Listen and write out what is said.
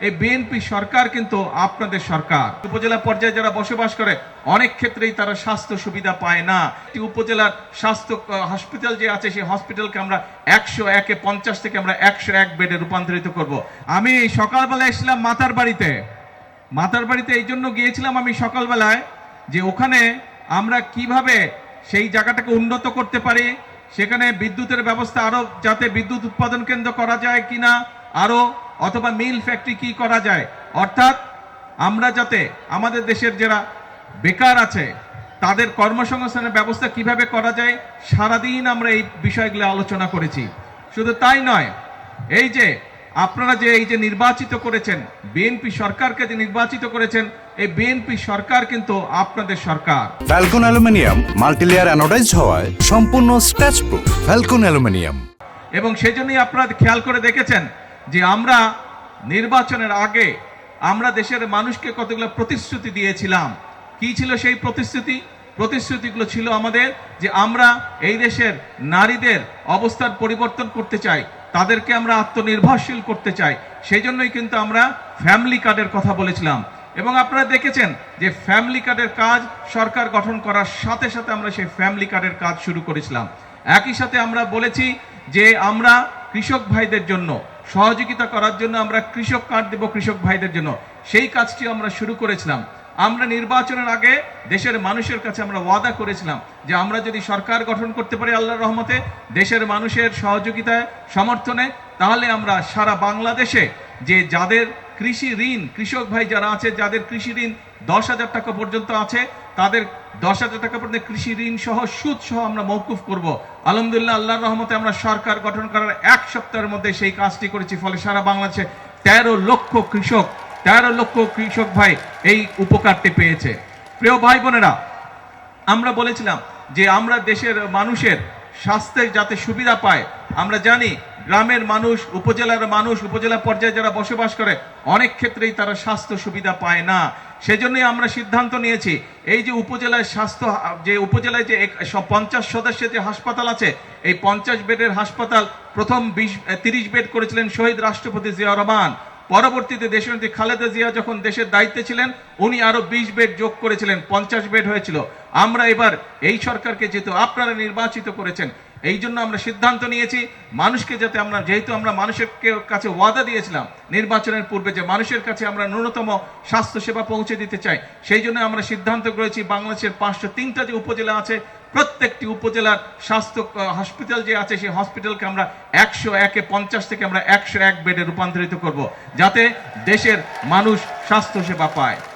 এই বিএনপি সরকার কিন্তু আপনাদের সরকার। উপজেলা পর্যায়ে যারা বসবাস করে অনেক ক্ষেত্রেই তারা স্বাস্থ্য সুবিধা পায় না। উপজেলার স্বাস্থ্য হসপিটাল যে আছে সেই হসপিটালকে আমরা 150 থেকে আমরা 101 বেডে রূপান্তরিত করব। আমি সকালবেলা এসেছিলাম মাতার বাড়িতে এই জন্য গিয়েছিলাম আমি সকালবেলায়, যে ওখানে আমরা কিভাবে সেই জায়গাটাকে উন্নত করতে পারি, সেখানে বিদ্যুতের ব্যবস্থা আরো যাতে বিদ্যুৎ উৎপাদন কেন্দ্র করা যায় কিনা আরো, অথবা মিল ফ্যাক্টরি কি করা যায়, অর্থাৎ আমরা যাতে আমাদের দেশের যারা বেকার আছে তাদের কর্মসংস্থানের ব্যবস্থা কিভাবে করা যায়, সারাদিন আমরা এই বিষয়গুলো আলোচনা করেছি। শুধু তাই নয়, এই যে আপনারা যে এই যে নির্বাচিত করেছেন, বিএনপি সরকারকে যে নির্বাচিত করেছেন, এই বিএনপি সরকার কিন্তু আপনাদের সরকার। ফ্যালকন অ্যালুমিনিয়াম মাল্টিলেয়ার অ্যানোডাইজড হওয়ায় সম্পূর্ণ স্ক্র্যাচ প্রুফ। Falcon aluminium. এবং সেজন্যই আপনারা খেয়াল করে দেখেছেন যে আমরা নির্বাচনের আগে আমরা দেশের মানুষকে কতগুলো প্রতিশ্রুতি দিয়েছিলাম। কি ছিল সেই প্রতিশ্রুতিগুলো ছিল আমাদের, যে আমরা এই দেশের নারীদের অবস্থার পরিবর্তন করতে চাই, তাদেরকে আমরা আত্মনির্ভরশীল করতে চাই। সেই জন্যই কিন্তু আমরা ফ্যামিলি কার্ডের কথা বলেছিলাম। এবং আপনারা দেখেছেন যে ফ্যামিলি কার্ডের কাজ সরকার গঠন করার সাথে সাথে আমরা সেই ফ্যামিলি কার্ডের কাজ শুরু করেছিলাম। একই সাথে আমরা বলেছি যে আমরা কৃষক ভাইদের জন্য সহযোগিতা করার জন্য আমরা কৃষক কার্ড দেব কৃষক ভাইদের জন্য, সেই কাজটি আমরা শুরু করেছিলাম। আমরা নির্বাচনের আগে দেশের মানুষের কাছে আমরা ওয়াদা করেছিলাম যে আমরা যদি সরকার গঠন করতে পারি আল্লাহর রহমতে দেশের মানুষের সহযোগিতায় সমর্থনে, তাহলে আমরা সারা বাংলাদেশে যে যাদের কৃষি ঋণ, কৃষক ভাই যারা আছে যাদের কৃষি ঋণ 10,000 টাকা পর্যন্ত আছে, তাদের 10,000 টাকা পর্যন্ত কৃষি ঋণ সহ সুদ সহ আমরা মওকুফ করব। আলহামদুলিল্লাহ, আল্লাহর রহমতে আমরা সরকার গঠন করার 1 সপ্তাহের মধ্যে সেই কাজটি করেছি। ফলে সারা বাংলাদেশে 13 লক্ষ কৃষক ভাই এই উপকারটি পেয়েছে। প্রিয় ভাই বোনেরা, আমরা বলেছিলাম যে আমরা দেশের মানুষের স্বাস্থ্যের যাতে সুবিধা পায়। আমরা জানি গ্রামের মানুষ, উপজেলার মানুষ, উপজেলা পর্যায়ে যারা বসবাস করে অনেক ক্ষেত্রেই তারা স্বাস্থ্য সুবিধা পায় না। সেজন্যই আমরা সিদ্ধান্ত নিয়েছি এই যে উপজেলায় উপজেলায় যে 50 সদস্যের যে হাসপাতাল আছে, এই 50 বেডের হাসপাতাল প্রথম 30 বেড করেছিলেন শহীদ রাষ্ট্রপতি জিয়াউর রহমান। পরবর্তীতে দেশনেত্রী খালেদা জিয়া যখন দেশের দায়িত্বে ছিলেন, উনি আরো 20 বেড যোগ করেছিলেন, 50 বেড হয়েছিল। আমরা এবার এই সরকারকে যেহেতু আপনারা নির্বাচিত করেছেন, এই জন্য আমরা সিদ্ধান্ত নিয়েছি মানুষকে যাতে আমরা, যেহেতু আমরা মানুষের কাছে ওয়াদা দিয়েছিলাম নির্বাচনের পূর্বে যে মানুষের কাছে আমরা ন্যূনতম স্বাস্থ্য সেবা পৌঁছে দিতে চাই, সেই জন্য আমরা সিদ্ধান্ত করেছি বাংলাদেশের 503টা যে উপজেলা আছে প্রত্যেকটি উপজেলার স্বাস্থ্য হসপিটাল যে আছে সেই হসপিটালকে আমরা 150 থেকে আমরা 101 বেডে রূপান্তরিত করব, যাতে দেশের মানুষ স্বাস্থ্য সেবা পায়।